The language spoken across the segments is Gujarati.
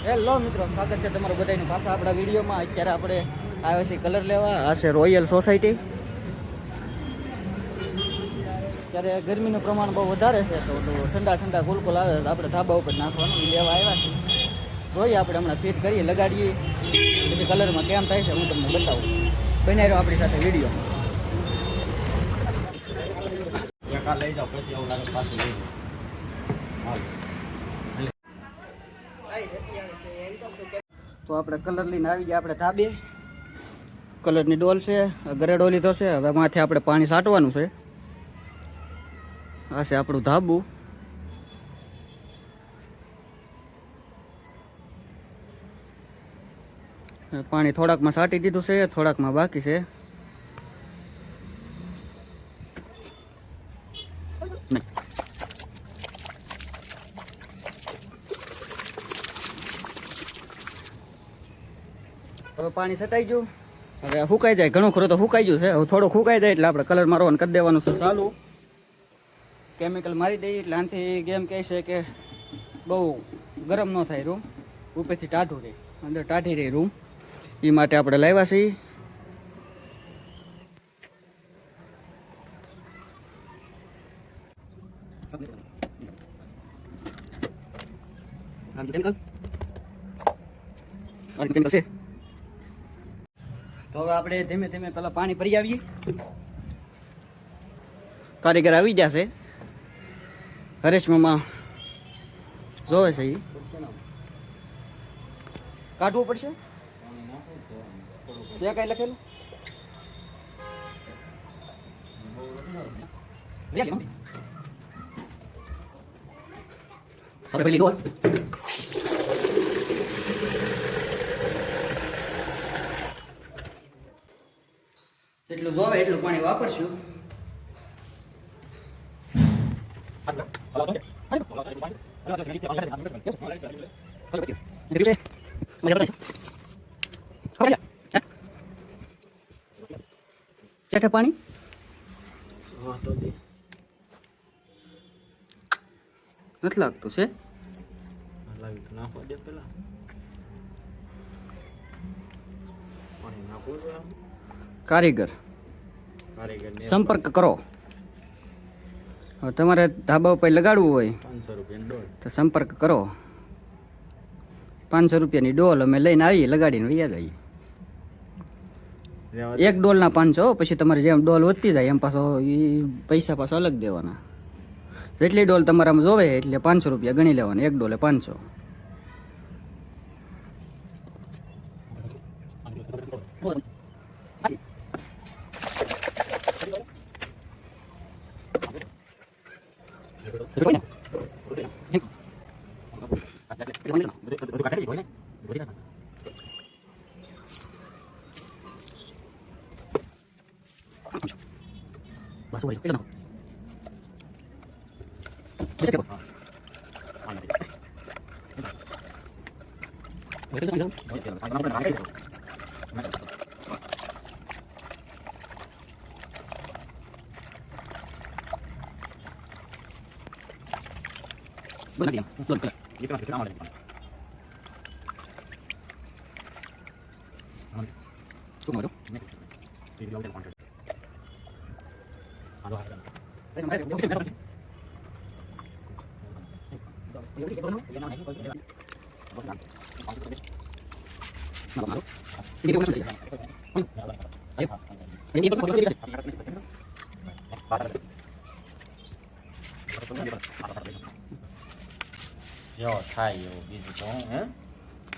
હેલો મિત્રો, સ્વાગત છે તમારું બધાનું પાછા આપણા વિડીયોમાં. અત્યારે આપણે આવ્યા છીએ કલર લેવા. આ છે રોયલ સોસાયટી. ત્યારે ગરમીનું પ્રમાણ બહુ વધારે છે, તો ઠંડા ઠંડા કુલકુલ આવે તો આપણે ધાબા ઉપર નાખવાનું લેવા આવ્યા છીએ. જોઈએ આપણે હમણાં ફિટ કરીએ, લગાડીએ, પછી કલરમાં કેમ થાય છે હું તમને બતાવું. બનાવી રહ્યો આપણી સાથે વિડીયો. લઈ જાઓ પછી એવું લાગે પાછું લઈ જાઓ. તો આપણે કલર લઈને આવી ગયા આપણે ધાબે. કલરની ડોલ છે, ગરેડો લીધો છે. હવે માથે આપણે પાણી છાંટવાનું છે. આ છે આપણું ધાબુ. પાણી થોડાકમાં છાંટી દીધું છે, થોડાકમાં બાકી છે. હવે પાણી છટાઈ ગયું. હવે સુકાઈ જાય, ઘણું ખરું તો સુકાઈ ગયું છે. હવે થોડું સુકાઈ જાય એટલે આપણે કલર મારવાનું કરી દેવાનું છે ચાલુ. કેમિકલ મારી દઈએ એટલે આનાથી ગેમ કહે છે કે બહુ ગરમ ન થાય રૂમ, ઉપરથી ટાઢું રહે, અંદર ટાઢી રહે રૂમ. એ માટે આપણે લાવ્યા છીએ. તો હવે આપણે ધીમે ધીમે પેલા પાણી ભરી આવીએ. કારીગર આવી જશે. હરેશ મામા જોવે છે. કાઢવું પડશે છે કઈ લખેલું? પેલી ડોલ જેટલું જોવે એટલું પાણી વાપરશું. પાણી નથી લાગતું છે. કારીગર સંપર્ક કરો. તમારે ધાબા ઉપર લગાડવું હોય તો સંપર્ક કરો. 500 રૂપિયાની ડોલ અમે લઈને આવીએ, લગાડીને વૈયા જઈએ. એક ડોલના 500. પછી તમારે જેમ ડોલ વધતી જાય એમ પાછો એ પૈસા પાછો અલગ દેવાના. જેટલી ડોલ તમારામાં જોવે એટલે 500 રૂપિયા ગણી લેવાના. એક ડોલે 500.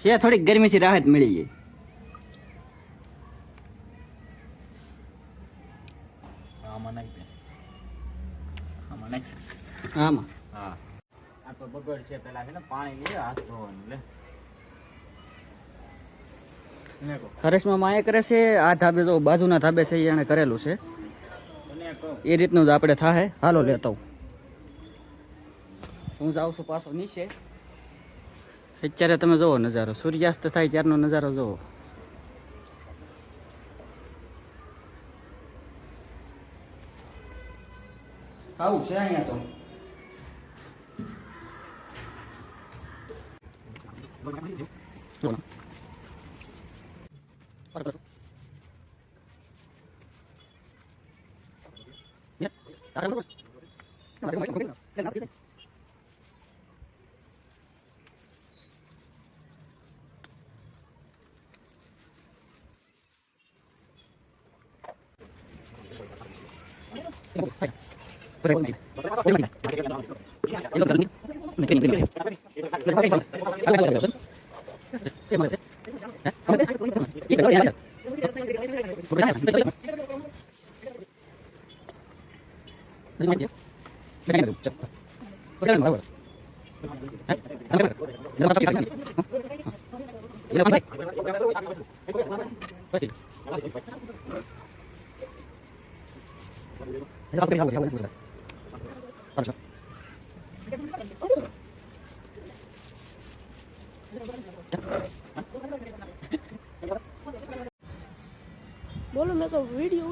છે થોડીક ગરમીથી રાહત મળી જાય. આમાં હા આ તો બગડ છે. પેલા છે ને પાણી હાથ ધોવાનું. હરેશમાં માયા કરે છે. આ ધાબે તો બાજુના ધાબે છે એને કરેલું છે. એ રીતનું જ આપણે થાય. હાલો લેતો હું જાઉં છું પાછો નીચે. અત્યારે તમે જુઓ નજારો, સૂર્યાસ્ત થાય ત્યારનો નજારો જુઓ. આવું છે અહીંયા તો. બોલો મેં તો વિડીયો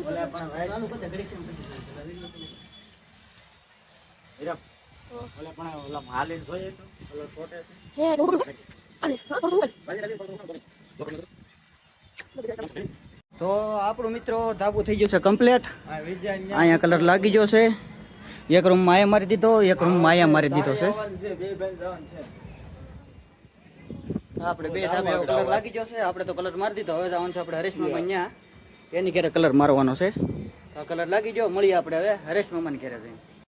તો આપણું મિત્રો ધાબુ થઈ ગયું છે કમ્પ્લીટ. અહીંયા કલર લાગી ગયો છે. એક રૂમ માયા મારી દીધો, એક રૂમ માયા મારી દીધો છે. આપણે બે ધાબે કલર લાગી ગયો છે. આપણે તો કલર મારી દીધો. હવે જવાનું છે આપણે હરેશ મામા અહીંયા, એની ઘરે કલર મારવાનો છે. કલર લાગી ગયો. મળીએ આપણે હવે હરેશ મામાની ઘરે જઈને.